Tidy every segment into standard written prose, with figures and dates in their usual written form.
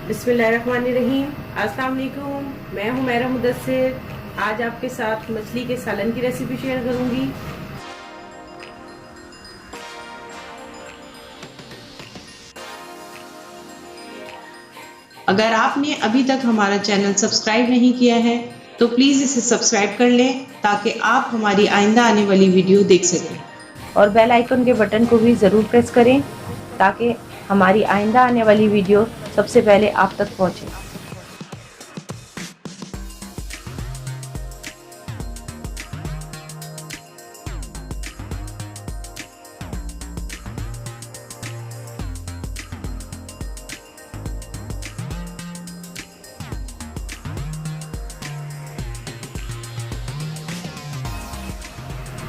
बिस्मिल्लाहिर्रहमानिर्रहीम। अस्सलाम वालेकुम। मैं हूं मेरा मुदस्सिर। आज आपके साथ मछली के सालन की रेसिपी शेयर करूंगी। अगर आपने अभी तक हमारा चैनल सब्सक्राइब नहीं किया है तो प्लीज़ इसे सब्सक्राइब कर लें ताकि आप हमारी आइंदा आने वाली वीडियो देख सकें और बेल आइकन के बटन को भी ज़रूर प्रेस करें ताकि हमारी आइंदा आने वाली वीडियो सबसे पहले आप तक पहुंचे।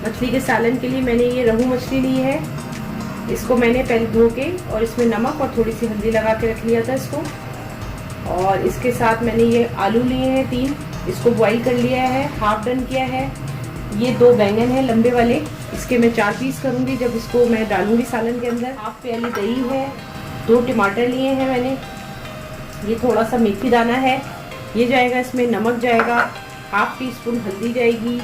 मछली के सालन के लिए मैंने ये रोहू मछली ली है। इसको मैंने पहले धो के और इसमें नमक और थोड़ी सी हल्दी लगा के रख लिया था इसको। और इसके साथ मैंने ये आलू लिए हैं 3, इसको बॉईल कर लिया है, हाफ डन किया है। ये 2 बैंगन है लंबे वाले, इसके मैं 4 पीस करूँगी जब इसको मैं डालूँगी सालन के अंदर। हाफ प्याली दही है, 2 टमाटर लिए हैं मैंने, ये थोड़ा सा मेथी दाना है, ये जाएगा इसमें। नमक जाएगा, हाफ टी स्पून हल्दी जाएगी,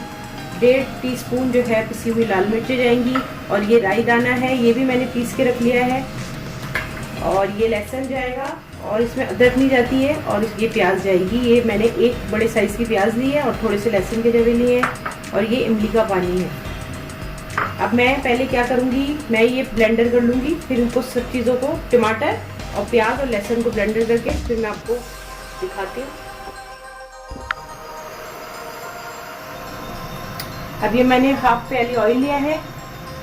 1.5 टीस्पून जो है पिसी हुई लाल मिर्चें जाएंगी। और ये राई दाना है, ये भी मैंने पीस के रख लिया है। और ये लहसुन जाएगा, और इसमें अदरक नहीं जाती है। और ये प्याज जाएगी, ये मैंने 1 बड़े साइज़ की प्याज ली है और थोड़े से लहसुन के जवे लिए हैं। और ये इमली का पानी है। अब मैं पहले क्या करूँगी, मैं ये ब्लेंडर कर लूँगी, फिर उनको सब चीज़ों को, टमाटर और प्याज और लहसुन को ब्लेंडर करके फिर मैं आपको दिखाती हूँ। अब ये मैंने हाफ प्याली ऑयल लिया है।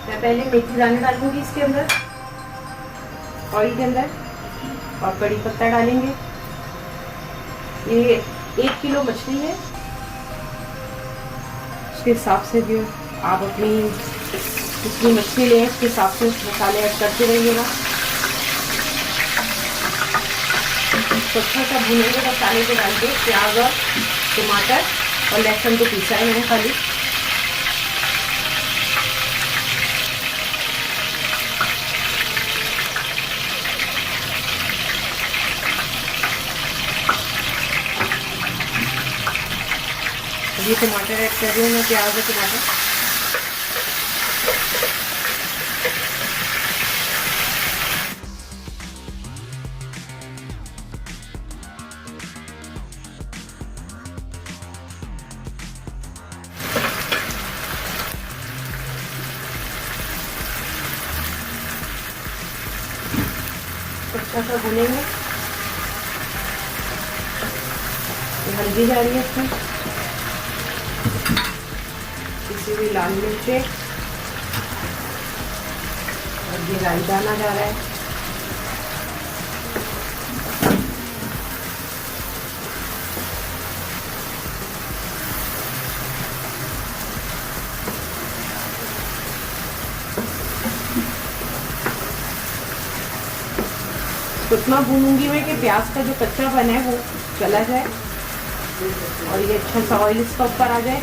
मैं पहले मेथी दाने डालूंगी इसके अंदर, ऑयल के अंदर, और कड़ी पत्ता डालेंगे। ये 1 किलो मछली है, उसके हिसाब से भी आप अपनी जितनी मछली लें उसके हिसाब से मसाले ऐड करते रहिएगा। अच्छा सा भुनेंगे मसाले को डाल के, प्याज और टमाटर और लहसुन को पीसा है मैंने खाली। ये टमाटर ऐड कर रही हूँ मैं, प्याज और टमाटर। अच्छा सा भुनेंगे। हल्दी जा रही है इसमें, पिसी हुई लाल मिर्चें, और ये राई दाना जा रहा है। इतना भूनूंगी मैं कि प्याज का जो कच्चापन है वो चला जाए और ये अच्छा सा ऑयल इसका ऊपर आ जाए।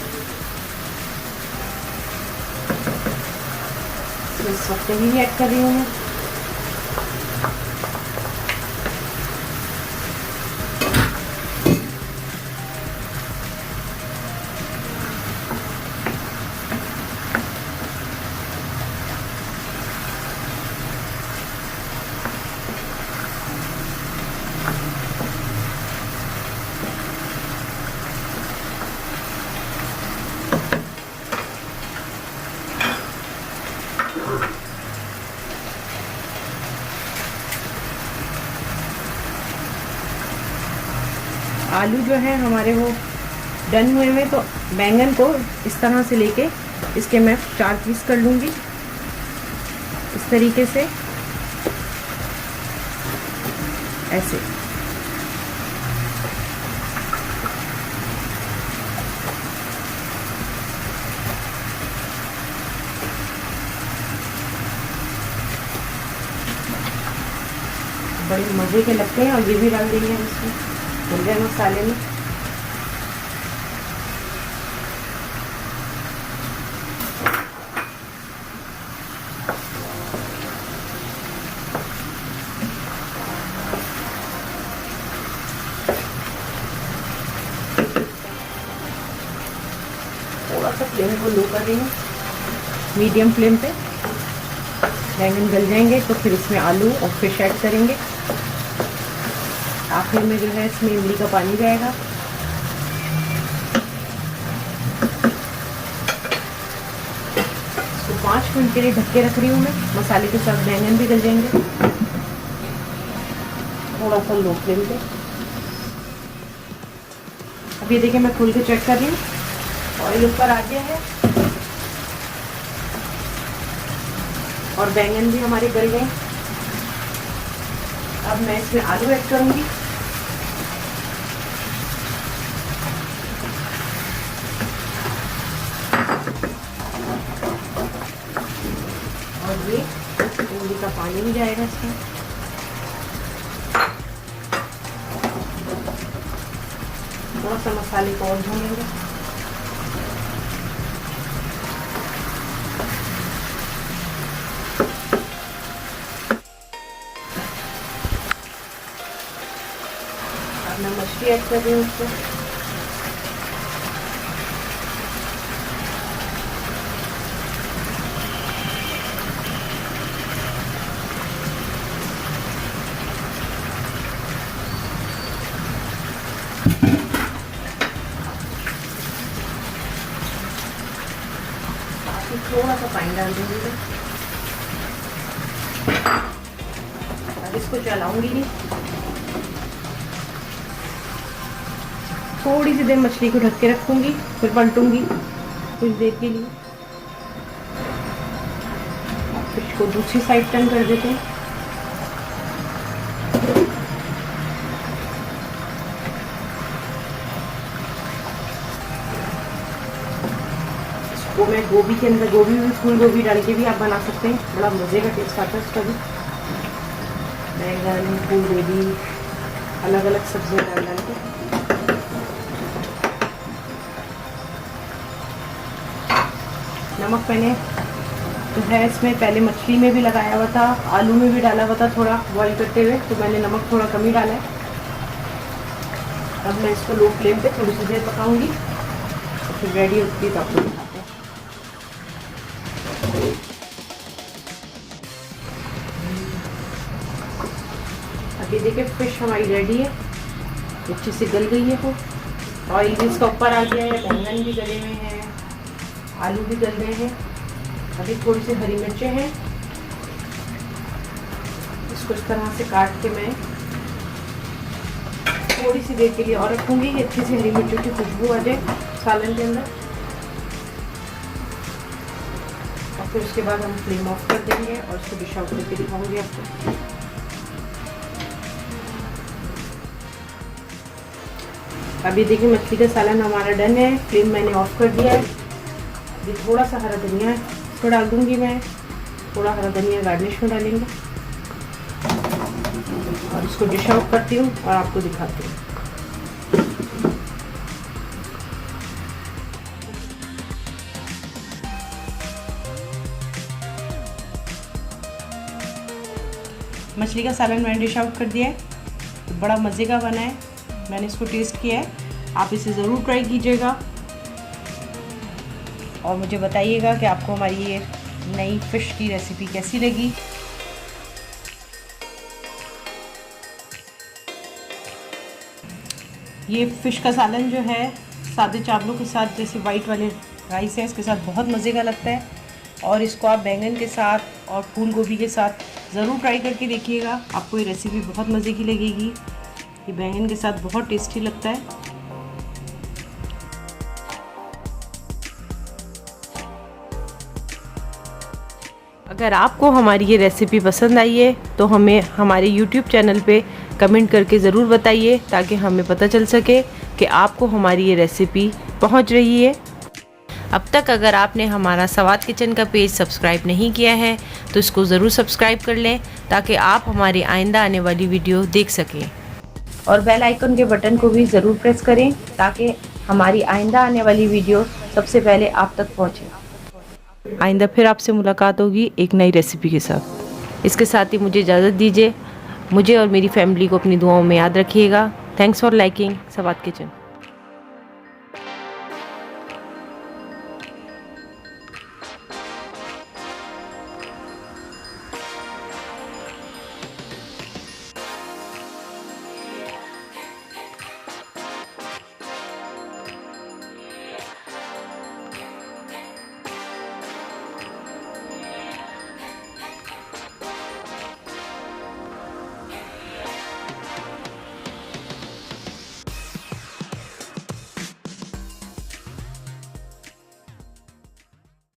इस वक्त ही ऐड कर रही हूँ मैं। आलू जो है हमारे वो डन हुए हुए, तो बैंगन को इस तरह से लेके इसके मैं 4 पीस कर लूँगी इस तरीके से, ऐसे। बड़े मज़े के लगते हैं। और ये भी डाल देंगे इसमें भुन गए मसाले में। फ्लेम को लो कर रही हूँ, मीडियम फ्लेम पे। बैंगन गल जाएंगे तो फिर इसमें आलू और फिश ऐड करेंगे। आखिर में जो है इसमें इमली का पानी जाएगा। इसको 5 मिनट के लिए ढक के रख रही हूँ मैं। मसाले के साथ बैंगन भी गल जाएंगे, थोड़ा सा लो फ्लेम पे। अब ये देखिए मैं खोल के चेक कर रही हूँ, ऑयल ऊपर आ गया है और बैंगन भी हमारे गल गए। अब मैं इसमें आलू ऐड करूंगी। और ये इमली का पानी भी जाएगा इसमें। थोड़ा सा मसाले को और भूनेंगे। अब मैं मछली ऐड कर रही हूँ उसको। थोड़ा सा पानी डाल दूंगी। अब इसको चलाऊंगी नहीं, थोड़ी सी देर मछली को ढक के रखूंगी, फिर पलटूंगी कुछ देर के लिए। फिश को दूसरी साइड टर्न कर देते हैं। वो मैं गोभी के अंदर गोभी भी फूल गोभी डाल के भी आप बना सकते हैं, बड़ा मज़े का टेस्ट आता है उसका भी। बैंगन, फूल गोभी, अलग अलग सब्जियां डाल डाल के। नमक मैंने जो है इसमें पहले मछली में भी लगाया हुआ था, आलू में भी डाला हुआ था थोड़ा बॉईल करते हुए, तो मैंने नमक थोड़ा कम ही डाला है। अब मैं इसको लो फ्लेम पे थोड़ी सी देर पकाऊंगी, फिर रेडी होती है तो आपको दिखाते हैं। अभी देखिए फिश हमारी रेडी है, अच्छे से गल गई है वो। ऑयल भी इसका ऊपर आ गया है, बैंगन भी गले हुए हैं, आलू भी गल गए हैं। अभी थोड़ी सी हरी मिर्चें हैं, इसको इस तरह से काट के मैं थोड़ी सी देर के लिए और रखूंगी कि अच्छी सी हरी मिर्चों की खुशबू आ जाए सालन के अंदर। और फिर उसके बाद हम फ्लेम ऑफ कर देंगे और इसको डिश आउट करके दिखाऊंगी आपको। अभी देखिए मछली का सालन हमारा डन है, फ्लेम मैंने ऑफ कर दिया है। अभी थोड़ा सा हरा धनिया इसको डाल दूंगी मैं, थोड़ा हरा धनिया गार्निश में डालेंगे और इसको डिश आउट करती हूँ और आपको दिखाती हूँ। मछली का सालन मैंने डिश आउट कर दिया है, तो बड़ा मज़े का बना है। मैंने इसको टेस्ट किया है, आप इसे ज़रूर ट्राई कीजिएगा और मुझे बताइएगा कि आपको हमारी ये नई फ़िश की रेसिपी कैसी लगी। ये फ़िश का सालन जो है सादे चावलों के साथ, जैसे वाइट वाले राइस है, इसके साथ बहुत मज़े का लगता है। और इसको आप बैंगन के साथ और फूल गोभी के साथ ज़रूर ट्राई करके देखिएगा, आपको ये रेसिपी बहुत मज़े की लगेगी। ये बैंगन के साथ बहुत टेस्टी लगता है। अगर आपको हमारी ये रेसिपी पसंद आई है तो हमें हमारे YouTube चैनल पे कमेंट करके ज़रूर बताइए, ताकि हमें पता चल सके कि आपको हमारी ये रेसिपी पहुंच रही है। अब तक अगर आपने हमारा स्वाद किचन का पेज सब्सक्राइब नहीं किया है तो इसको ज़रूर सब्सक्राइब कर लें, ताकि आप हमारी आइंदा आने वाली वीडियो देख सकें। और बेल आइकन के बटन को भी ज़रूर प्रेस करें, ताकि हमारी आइंदा आने वाली वीडियो सबसे पहले आप तक पहुंचे। आइंदा फिर आपसे मुलाकात होगी एक नई रेसिपी के साथ। इसके साथ ही मुझे इजाज़त दीजिए। मुझे और मेरी फैमिली को अपनी दुआओं में याद रखिएगा। थैंक्स फॉर लाइकिंग स्वाद किचन।